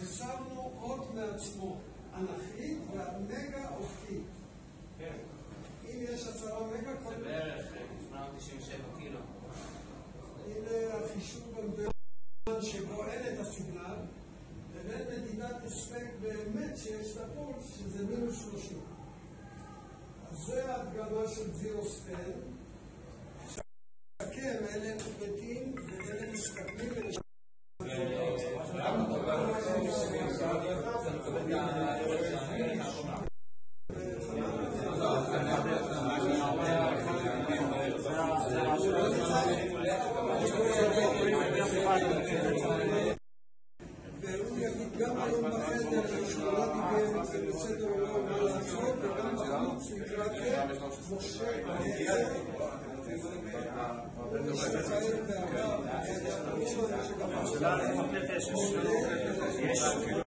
ושמנו אות מעצמו, אנכית והמגה אופקית. כן. אם יש 10 מגה... זה בערך 897 קילו. הנה החישוב בזמן שבו אין את הסיגנל, לבין מדידת הספק באמת שיש לפולס, שזה מינוס 30. אז זה ההדגמה של זירו סטן. שכם, אלה מתים ואלה מסתכלים ולשם. והוא יגיד גם היום בחדר שמונה דיבר זה בסדר או לא מה לעשות, וגם בחוץ לקראת משה שצעיר בעבר, שגם